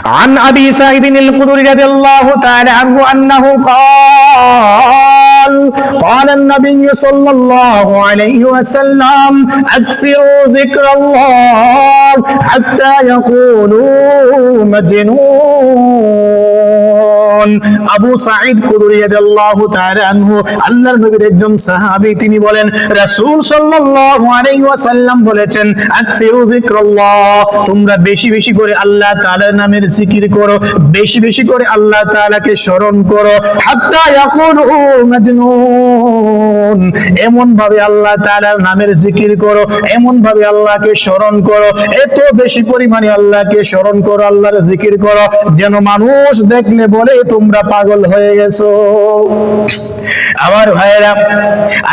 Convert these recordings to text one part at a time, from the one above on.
عن أبي سعيد الخدري رضي الله تعالى عنه أنه قال قال النبي صلى الله عليه وسلم أكثروا ذكر الله حتى يقولوا مجنون আবু সাঈদ খুদরী রাদিয়াল্লাহু তাআলা আনহু আল্লাহর নবীর একজন সাহাবী, তিনি বলেন রাসূল সাল্লাল্লাহু আলাইহি ওয়াসাল্লাম বলেছেন আকসিরু যিকরাল্লাহ, তোমরা বেশি বেশি করে আল্লাহ তাআলার নামের জিকির করো, বেশি বেশি করে আল্লাহ তাআলাকে স্মরণ করো। হাত্তা ইয়াকুলু মাজনুন, এমন ভাবে আল্লাহ তাআলার নামের জিকির করো, এমন ভাবে আল্লাহকে স্মরণ করো, এত বেশি পরিমাণে আল্লাহকে স্মরণ করো, আল্লাহর জিকির করো, যেন মানুষ দেখলে বলে তোমরা পাগল হয়ে গেছো। আমার ভাইয়েরা,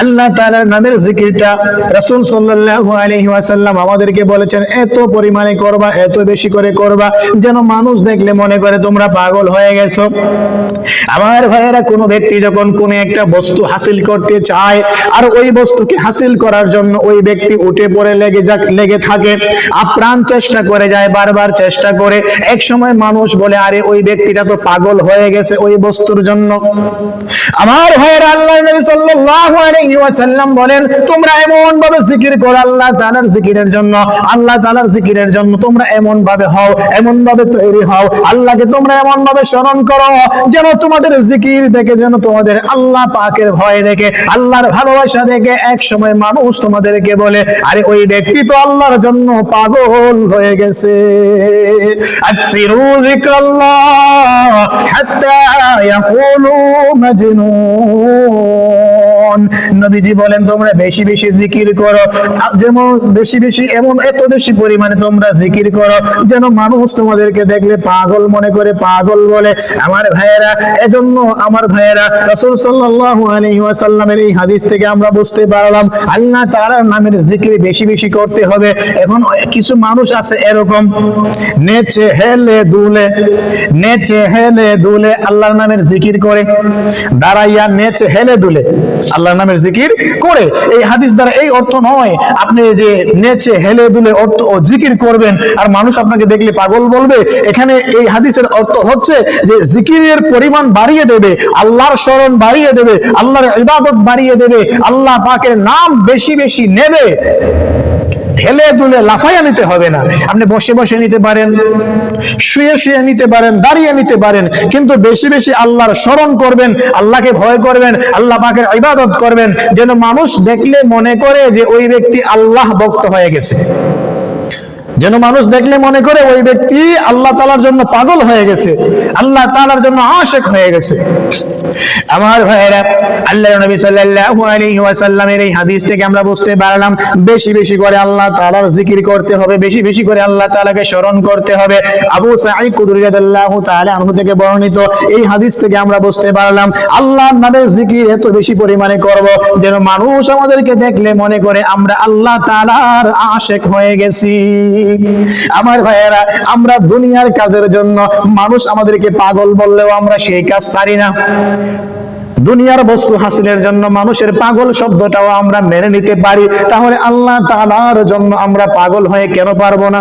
আল্লাহ তাআলার নামের জিকিরটা রাসূল সাল্লাল্লাহু আলাইহি ওয়াসাল্লাম আমাদেরকে বলেছেন এত পরিমাণে করবা, এত বেশি করে করবা, যেন মানুষ দেখলে মনে করে তোমরা পাগল হয়ে গেছো। আমার ভাইয়েরা, কোন ব্যক্তি যখন কোন একটা বস্তু হাসিল করতে চায় আর ওই বস্তুকে হাসিল করার জন্য ওই ব্যক্তি উঠে পড়ে লেগে থাকে, আপ্রাণ চেষ্টা করে যায়, বারবার চেষ্টা করে, এক সময় মানুষ বলে আরে ওই ব্যক্তিটা তো পাগল হয়ে গেছে ওই বস্তুর জন্য। আমার ভাইয়েরা, আল্লাহর নবী সাল্লাল্লাহু আলাইহি ওয়াসাল্লাম বলেন তোমরা এমন ভাবে জিকির করো আল্লাহ তাআলার জিকিরের জন্য, আল্লাহ তাআলার জিকিরের জন্য তোমরা এমন ভাবে হও, এমন ভাবে তৈরি হও, আল্লাহকে তোমরা এমন ভাবে স্মরণ করো যেন তোমাদের জিকির দেখে, যেন তোমাদের আল্লাহ পাকের ভয় দেখে, আল্লাহর ভালোবাসা দেখে এক সময় মানুষ তোমাদেরকে বলে আরে ওই ব্যক্তি তো আল্লাহর জন্য পাগল হয়ে গেছে। আকসিরু যিকরাল্লাহ হাত্তা ইয়াকুলু মাজনুন, নবীজি বলেন তোমরা বেশি বেশি জিকির করো, যেমন বেশি বেশি এমন এত বেশি পরিমাণে তোমরা জিকির করো যেন মানুষ তোমাদেরকে দেখলে পাগল মনে করে, পাগল বলে। আমার ভাইয়েরা, এজন্য আমার ভাইয়েরা, রাসূল সাল্লাল্লাহু আলাইহি ওয়াসাল্লামের এই হাদিস থেকে আমরা বুঝতে পারলাম আল্লাহ তাআলার নামের জিকির বেশি বেশি করতে হবে। এখন কিছু মানুষ আছে এরকম নেচে হেলে দুলে, নেচে হেলে দুলে আল্লাহর নামের জিকির করে, দাঁড়াইয়া নেচে হেলে দুলে আল্লাহর নামের জিকির করে। এই হাদিস দ্বারা এই অর্থ নয় আপনি যে নেচে হেলে দুলে অর্থ ও জিকির করবেন আর মানুষ আপনাকে দেখলে পাগল বলবে। এখানে এই হাদিসের অর্থ হচ্ছে যে জিকিরের পরিমাণ বাড়িয়ে দেবে, আল্লাহর স্মরণ বাড়িয়ে দেবে, আল্লাহর ইবাদত বাড়িয়ে দেবে, আল্লাহ পাকের নাম বেশি বেশি নেবে। হেলে দুলে লাফাইয়া নিতে হবে না, আপনি বসে বসে নিতে পারেন, শুয়ে শুয়ে নিতে পারেন, দাঁড়িয়ে নিতে পারেন, কিন্তু বেশি বেশি আল্লাহর স্মরণ করবেন, আল্লাহকে ভয় করবেন, আল্লাহ পাকের ইবাদত করবেন, যেন মানুষ দেখলে মনে করে যে ওই ব্যক্তি আল্লাহ ভক্ত হয়ে গেছে, যেন মানুষ দেখলে মনে করে ওই ব্যক্তি আল্লাহ তাআলার জন্য পাগল হয়ে গেছে, আল্লাহ তাআলার জন্য আশিক হয়ে গেছে। আমার ভাইয়েরা, আল্লাহর নবী সাল্লাল্লাহু আলাইহি ওয়াসাল্লামের এই হাদিস থেকে আমরা বুঝতে পারলাম বেশি বেশি করে আল্লাহ তাআলার জিকির করতে হবে, বেশি বেশি করে আল্লাহ তাআলাকে স্মরণ করতে হবে। আবু সাঈদ খুদরী রাদিয়াল্লাহু তাআলা আনহু থেকে বর্ণিত এই হাদিস থেকে আমরা বুঝতে পারলাম আল্লাহর নামের জিকির এত বেশি পরিমাণে করব যেন মানুষ আমাদেরকে দেখলে মনে করে আমরা আল্লাহ তাআলার আশিক হয়ে গেছি। আমার ভাইয়েরা, আমরা দুনিয়ার কাজের জন্য মানুষ আমাদেরকে পাগল বললেও আমরা সেই কাজ ছাড়ি না। দুনিয়ার বস্তু হাসিলের জন্য মানুষের পাগল শব্দটাও আমরা মেনে নিতে পারি, তাহলে আল্লাহ তাআলার জন্য আমরা পাগল হয়ে কেন পারবো না?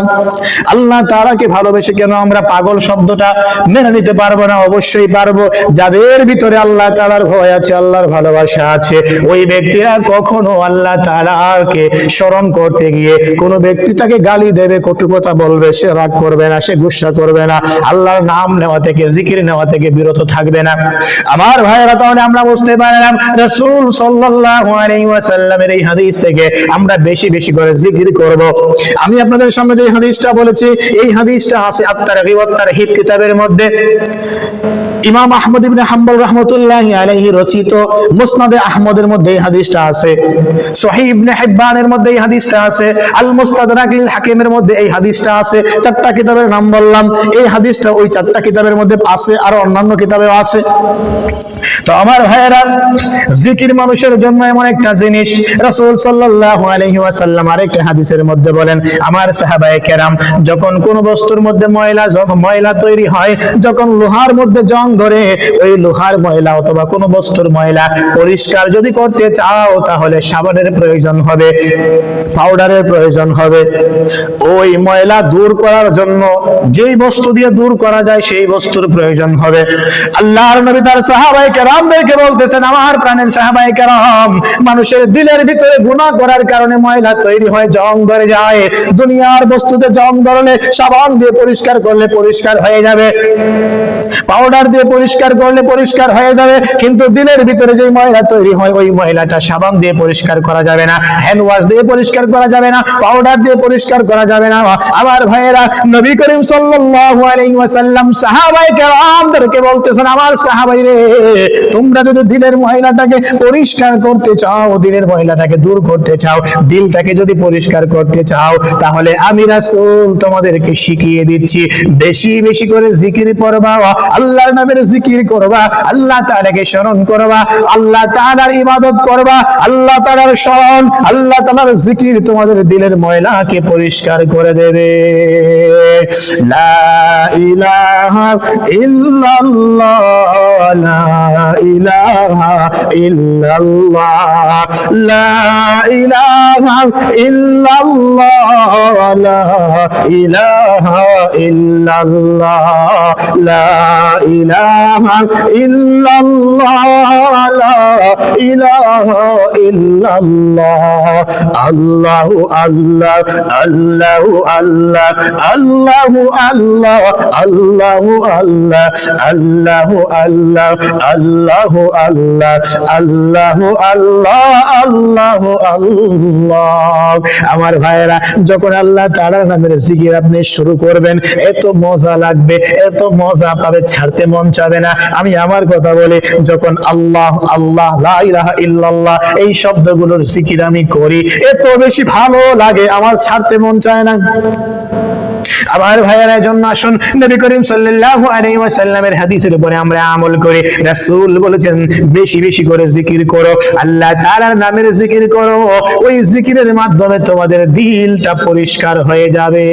আল্লাহ তাআলাকে ভালোবেসে কেন আমরা পাগল শব্দটা মেনে নিতে পারবো না? অবশ্যই পারবো। যাদের ভিতরে আল্লাহ তাআলার ভয় আছে, আল্লাহর ভালোবাসা আছে, ওই ব্যক্তিরা কখনো আল্লাহ তাআলাকে স্মরণ করতে গিয়ে কোনো ব্যক্তি তাকে গালি দেবে, কটু কথা বলবে, সে রাগ করবে না, সে গুসা করবে না, আল্লাহর নাম নেওয়া থেকে, জিকির নেওয়া থেকে বিরত থাকবে না। আমার ভাইয়েরা, তাহলে আমরা বুঝতে পারলাম রাসূল সাল্লাল্লাহু আলাইহি ওয়াসাল্লামের এই হাদিস থেকে আমরা বেশি বেশি করে জিকির করব। আমি আপনাদের সামনে যে হাদিসটা বলেছি, এই হাদিসটা আছে আত-তারগীব ওয়াত তারহিব কিতাবের মধ্যে। ইমাম আহমদ ইবনে হাম্বল রাহমাতুল্লাহি আলাইহি রচিত মুসনাদে আহমদের মধ্যে এই হাদিসটা আছে, সহিহ ইবনে হিব্বানের মধ্যে এই হাদিসটা আছে, আল মুস্তাদরাক লিল হাকিমের মধ্যে এই হাদিসটা আছে। চারটা কিতাবের নাম বললাম, এই হাদিসটা ওই চারটা কিতাবের মধ্যে আছে, আর অন্যান্য কিতাবেও আছে। তো আমার ভাইয়েরা, জিকির মানুষের জন্য এমন একটা জিনিস, রাসূল সাল্লাল্লাহু আলাইহি ওয়াসাল্লাম আরেকটা হাদিসের মধ্যে বলেন, আমার সাহাবায়ে কেরাম যখন কোন বস্তুর মধ্যে ময়লা তৈরি হয়, যখন লোহার মধ্যে জং ধরে ওই লোহার ময়লা অথবা কোনো বস্তুর ময়লা পরিষ্কার যদি করতে চাও তাহলে সাবানের প্রয়োজন হবে, পাউডারের প্রয়োজন হবে। ওই ময়লা দূর করার জন্য যেই বস্তু দিয়ে দূর করা যায় সেই বস্তুর প্রয়োজন হবে। আল্লাহর নবী তার সাহাবায়ে কেরামদেরকে বলতেছেন, আমার প্রাণের সাহাবায়ে কেরাম, মানুষের দিলের ভিতরে গুনাহ করার কারণে ময়লা তৈরি হয়, জং ধরে যায়। দুনিয়ার বস্তুতে জং ধরলে সাবান দিয়ে পরিষ্কার করলে পরিষ্কার হয়ে যাবে, পাউডার দিয়ে পরিষ্কার করলে পরিষ্কার হয়ে যাবে, কিন্তু দিলের ভিতরে যে ময়লা তৈরি হয় ওই ময়লাটা সাবান দিয়ে পরিষ্কার করা যাবে না, হ্যান্ড ওয়াশ দিয়ে পরিষ্কার করা যাবে না, পাউডার দিয়ে পরিষ্কার করা যাবে না। আমার ভাইয়েরা, নবী করিম সাল্লাল্লাহু আলাইহি ওয়াসাল্লাম সাহাবায়ে কেরামদেরকে বলতেছেন, আমার সাহাবাইরে, তোমরা যদি দিলের ময়লাটাকে পরিষ্কার করতে চাও, দিলের ময়লাটাকে দূর করতে চাও, দিলটাকে যদি পরিষ্কার করতে চাও, তাহলে আমি রাসূল তোমাদেরকে শিখিয়ে দিচ্ছি, বেশি বেশি করে জিকির পড়বা, আল্লাহর নামের জিকির করবা, আল্লাহ তাআলাকে স্মরণ করবা, আল্লাহ তাআলার ইবাদত করবা। আল্লাহ তাআলার স্মরণ, আল্লাহ তাআলার জিকির তোমাদের দিলের ময়লাকে পরিষ্কার করে দেবে। লা ইলাহা ইল্লাল্লাহ, লা ইলাহা ইল্লাল্লাহ, লা ইলাহা ইল্লাল্লাহ, লা ইলাহা ইল্লাল্লাহ, লা ইলাহা ইল্লাল্লাহ, লা ইলাহা ইল্লাল্লাহ। আল্লাহু আল্লাহ, আল্লাহু আল্লাহ, আল্লাহু আল্লাহ, আল্লাহু আল্লাহ, আল্লাহু আল্লাহ, আল্লাহু আল্লাহ, আল্লাহু আল্লাহ, আল্লাহু আল্লাহ। আমার ভাইয়েরা, যখন আল্লাহ তাআলার নামের জিকির আপনি শুরু করবেন, এত মজা লাগবে, এত মজা পাবে, ছাড়তে মন চাবে না। আমি আমার কথা বলি, যখন আল্লাহ আল্লাহ লা ইলাহা ইল্লাল্লাহ এই শব্দগুলোর জিকির আমি করি, এত বেশি ভালো লাগে, আমার ছাড়তে মন চায় না। আমার ভাইয়েরা, জন্য আসুন নবী করিম সাল্লাল্লাহু আলাইহি ওয়াসাল্লামের হাদিসের উপরে আমরা আমল করি। রাসূল বলেছেন, বেশি বেশি করে জিকির করো, আল্লাহ তাআলার নামের জিকির করো, ওই জিকিরের মাধ্যমে তোমাদের দিলটা পরিষ্কার হয়ে যাবে।